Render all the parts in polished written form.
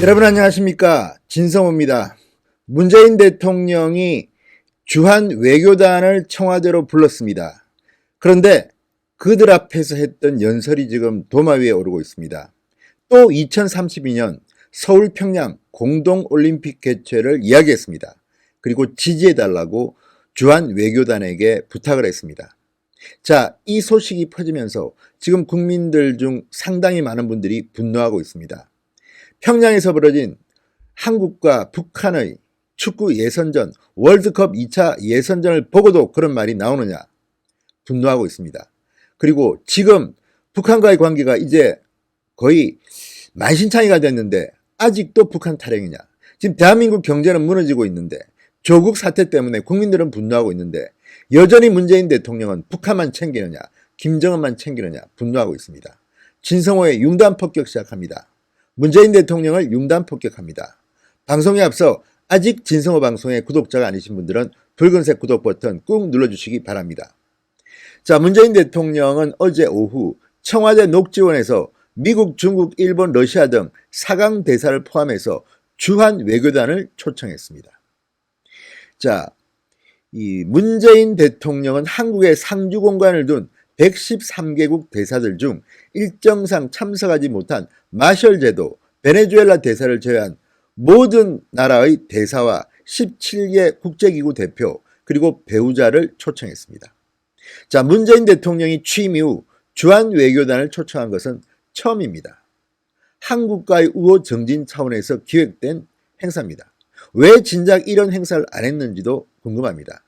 여러분 안녕하십니까? 진성호입니다. 문재인 대통령이 주한 외교단을 청와대로 불렀습니다. 그런데 그들 앞에서 했던 연설이 지금 도마 위에 오르고 있습니다. 또 2032년 서울 평양 공동올림픽 개최를 이야기했습니다. 그리고 지지해달라고 주한 외교단에게 부탁을 했습니다. 자, 이 소식이 퍼지면서 지금 국민들 중 상당히 많은 분들이 분노하고 있습니다. 평양에서 벌어진 한국과 북한의 축구 예선전, 월드컵 2차 예선전을 보고도 그런 말이 나오느냐 분노하고 있습니다. 그리고 지금 북한과의 관계가 이제 거의 만신창이가 됐는데 아직도 북한 타령이냐. 지금 대한민국 경제는 무너지고 있는데 조국 사태 때문에 국민들은 분노하고 있는데 여전히 문재인 대통령은 북한만 챙기느냐, 김정은만 챙기느냐 분노하고 있습니다. 진성호의 융단 폭격 시작합니다. 문재인 대통령을 융단 폭격합니다. 방송에 앞서 아직 진성호 방송의 구독자가 아니신 분들은 붉은색 구독 버튼 꾹 눌러주시기 바랍니다. 자, 문재인 대통령은 어제 오후 청와대 녹지원에서 미국, 중국, 일본, 러시아 등 4강 대사를 포함해서 주한 외교단을 초청했습니다. 자, 이 문재인 대통령은 한국의 상주 공간을 둔 113개국 대사들 중 일정상 참석하지 못한 마셜 제도, 베네수엘라 대사를 제외한 모든 나라의 대사와 17개 국제기구 대표 그리고 배우자를 초청했습니다. 자, 문재인 대통령이 취임 이후 주한 외교단을 초청한 것은 처음입니다. 한국과의 우호 정진 차원에서 기획된 행사입니다. 왜 진작 이런 행사를 안 했는지도 궁금합니다.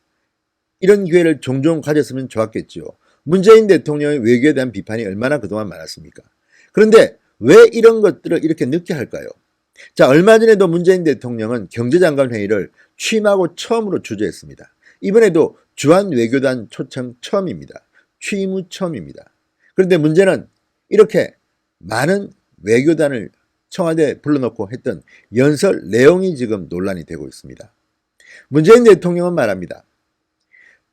이런 기회를 종종 가졌으면 좋았겠지요. 문재인 대통령의 외교에 대한 비판이 얼마나 그동안 많았습니까? 그런데 왜 이런 것들을 이렇게 늦게 할까요? 자, 얼마 전에도 문재인 대통령은 경제장관 회의를 취임하고 처음으로 주재했습니다. 이번에도 주한 외교단 초청 처음입니다. 취임 후 처음입니다. 그런데 문제는 이렇게 많은 외교단을 청와대에 불러놓고 했던 연설 내용이 지금 논란이 되고 있습니다. 문재인 대통령은 말합니다.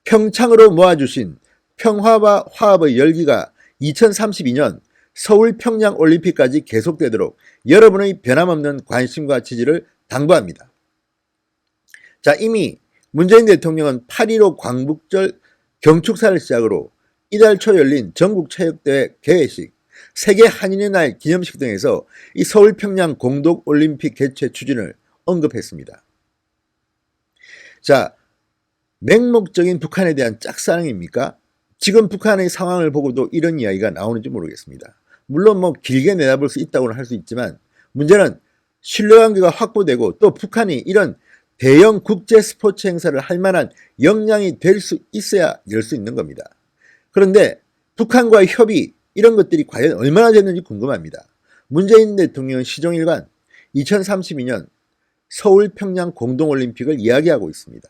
평창으로 모아주신 평화와 화합의 열기가 2032년 서울 평양 올림픽까지 계속되도록 여러분의 변함없는 관심과 지지를 당부합니다. 자, 이미 문재인 대통령은 8.15 광복절 경축사를 시작으로 이달 초 열린 전국체육대회 개회식, 세계 한인의 날 기념식 등에서 이 서울 평양 공동올림픽 개최 추진을 언급했습니다. 자, 맹목적인 북한에 대한 짝사랑입니까? 지금 북한의 상황을 보고도 이런 이야기가 나오는지 모르겠습니다. 물론 뭐 길게 내다볼 수 있다고는 할 수 있지만 문제는 신뢰관계가 확보되고 또 북한이 이런 대형 국제 스포츠 행사를 할 만한 역량이 될 수 있어야 열 수 있는 겁니다. 그런데 북한과의 협의 이런 것들이 과연 얼마나 됐는지 궁금합니다. 문재인 대통령은 시종일관 2032년 서울 평양 공동올림픽을 이야기하고 있습니다.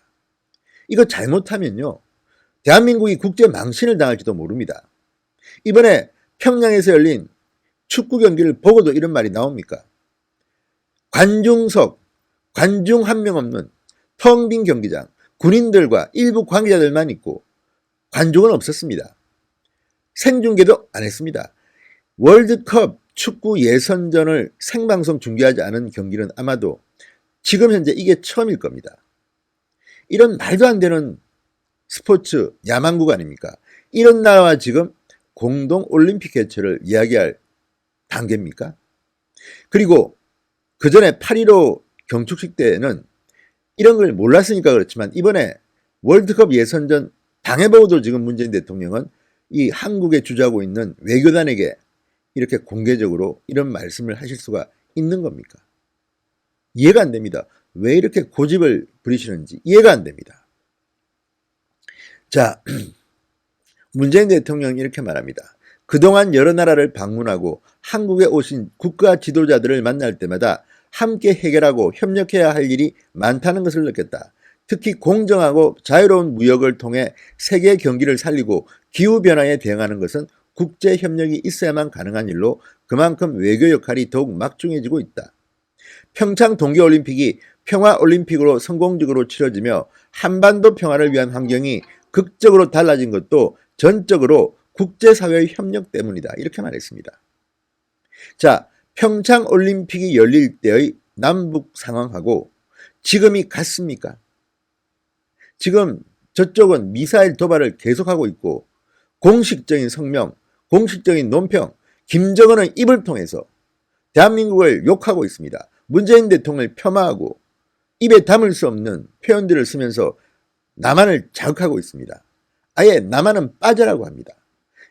이거 잘못하면요, 대한민국이 국제 망신을 당할지도 모릅니다. 이번에 평양에서 열린 축구 경기를 보고도 이런 말이 나옵니까? 관중석, 관중 한 명 없는 텅 빈 경기장, 군인들과 일부 관계자들만 있고 관중은 없었습니다. 생중계도 안 했습니다. 월드컵 축구 예선전을 생방송 중계하지 않은 경기는 아마도 지금 현재 이게 처음일 겁니다. 이런 말도 안 되는 스포츠 야망국 아닙니까? 이런 나라와 지금 공동 올림픽 개최를 이야기할 단계입니까? 그리고 그 전에 8.15 경축식 때는 이런 걸 몰랐으니까 그렇지만 이번에 월드컵 예선전 당해보고도 지금 문재인 대통령은 이 한국에 주재하고 있는 외교단에게 이렇게 공개적으로 이런 말씀을 하실 수가 있는 겁니까? 이해가 안 됩니다. 왜 이렇게 고집을 부리시는지 이해가 안 됩니다. 자, 문재인 대통령이 이렇게 말합니다. 그동안 여러 나라를 방문하고 한국에 오신 국가 지도자들을 만날 때마다 함께 해결하고 협력해야 할 일이 많다는 것을 느꼈다. 특히 공정하고 자유로운 무역을 통해 세계 경기를 살리고 기후변화에 대응하는 것은 국제협력이 있어야만 가능한 일로 그만큼 외교 역할이 더욱 막중해지고 있다. 평창 동계올림픽이 평화올림픽으로 성공적으로 치러지며 한반도 평화를 위한 환경이 극적으로 달라진 것도 전적으로 국제사회의 협력 때문이다. 이렇게 말했습니다. 자, 평창 올림픽이 열릴 때의 남북 상황하고 지금이 같습니까? 지금 저쪽은 미사일 도발을 계속하고 있고 공식적인 성명, 공식적인 논평, 김정은의 입을 통해서 대한민국을 욕하고 있습니다. 문재인 대통령을 폄하하고 입에 담을 수 없는 표현들을 쓰면서 남한을 자극하고 있습니다. 아예 남한은 빠져라고 합니다.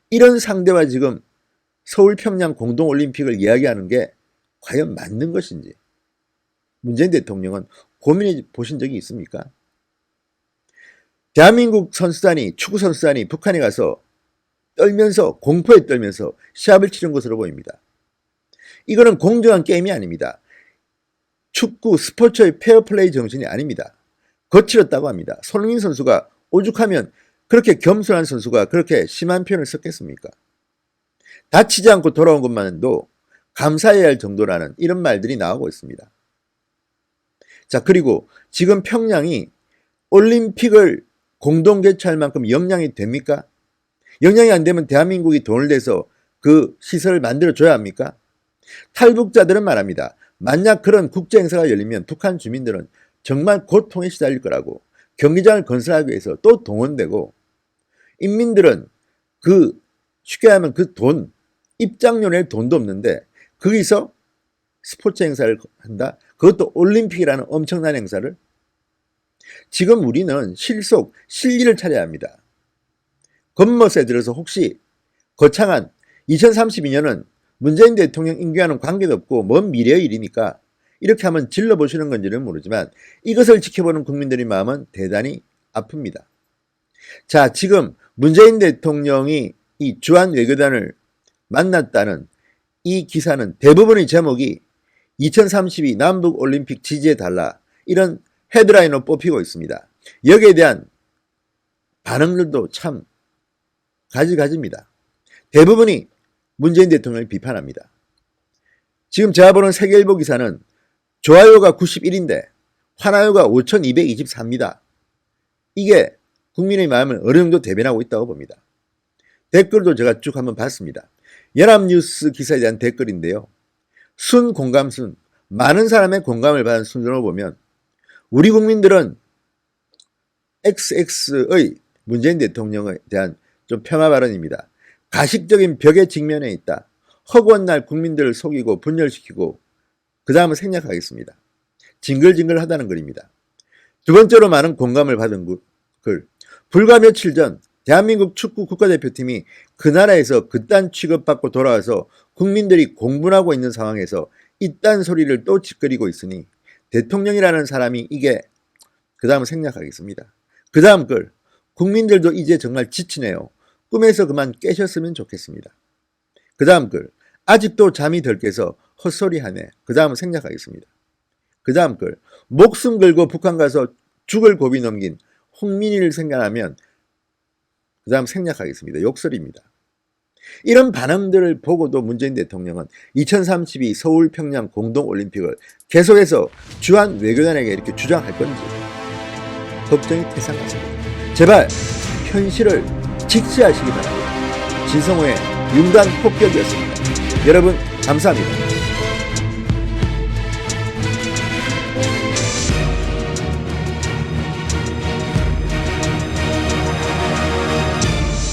이런 상대와 지금 서울 평양 공동올림픽을 이야기하는 게 과연 맞는 것인지 문재인 대통령은 고민해 보신 적이 있습니까? 대한민국 선수단이, 축구 선수단이 북한에 가서 떨면서, 공포에 떨면서 시합을 치른 것으로 보입니다. 이거는 공정한 게임이 아닙니다. 축구, 스포츠의 페어플레이 정신이 아닙니다. 거칠었다고 합니다. 손흥민 선수가 오죽하면 그렇게 겸손한 선수가 그렇게 심한 표현을 썼겠습니까? 다치지 않고 돌아온 것만도 감사해야 할 정도라는 이런 말들이 나오고 있습니다. 자, 그리고 지금 평양이 올림픽을 공동 개최할 만큼 역량이 됩니까? 역량이 안 되면 대한민국이 돈을 내서 그 시설을 만들어줘야 합니까? 탈북자들은 말합니다. 만약 그런 국제 행사가 열리면 북한 주민들은 정말 고통에 시달릴 거라고 경기장을 건설하기 위해서 또 동원되고 인민들은 쉽게 하면 그 돈, 입장료 낼 돈도 없는데 거기서 스포츠 행사를 한다? 그것도 올림픽이라는 엄청난 행사를? 지금 우리는 실리를 차려야 합니다. 겉멋에 들어서 혹시 거창한 2032년은 문재인 대통령 임기와는 관계도 없고 먼 미래의 일이니까 이렇게 하면 질러보시는 건지는 모르지만 이것을 지켜보는 국민들의 마음은 대단히 아픕니다. 자, 지금 문재인 대통령이 이 주한 외교단을 만났다는 이 기사는 대부분의 제목이 2032 남북올림픽 지지해달라 이런 헤드라인으로 뽑히고 있습니다. 여기에 대한 반응들도 참 가지가지입니다. 대부분이 문재인 대통령을 비판합니다. 지금 제가 보는 세계일보 기사는 좋아요가 91인데 환하요가 5224입니다. 이게 국민의 마음을 어느 정도 대변하고 있다고 봅니다. 댓글도 제가 쭉 한번 봤습니다. 연합뉴스 기사에 대한 댓글인데요. 순 공감순, 많은 사람의 공감을 받은 순으로 보면 우리 국민들은 XX의 문재인 대통령에 대한 좀 폄하 발언입니다. 가식적인 벽에 직면해 있다. 허구한 날 국민들을 속이고 분열시키고 그 다음은 생략하겠습니다. 징글징글하다는 글입니다. 두 번째로 많은 공감을 받은 글. 불과 며칠 전 대한민국 축구 국가대표팀이 그 나라에서 그딴 취급받고 돌아와서 국민들이 공분하고 있는 상황에서 이딴 소리를 또 짓거리고 있으니 대통령이라는 사람이 이게 그 다음은 생략하겠습니다. 그 다음 글. 국민들도 이제 정말 지치네요. 꿈에서 그만 깨셨으면 좋겠습니다. 그 다음 글. 아직도 잠이 덜 깨서 헛소리하네. 그 다음은 생략하겠습니다. 그 다음 글. 목숨 걸고 북한 가서 죽을 고비 넘긴 홍민희를 생각하면 그 다음 생략하겠습니다. 욕설입니다. 이런 반응들을 보고도 문재인 대통령은 2032 서울 평양 공동올림픽을 계속해서 주한 외교단에게 이렇게 주장할 건지 걱정이 태산같습니다. 제발 현실을 직시하시기 바랍니다. 진성호의 융단 폭격이었습니다. 여러분 감사합니다.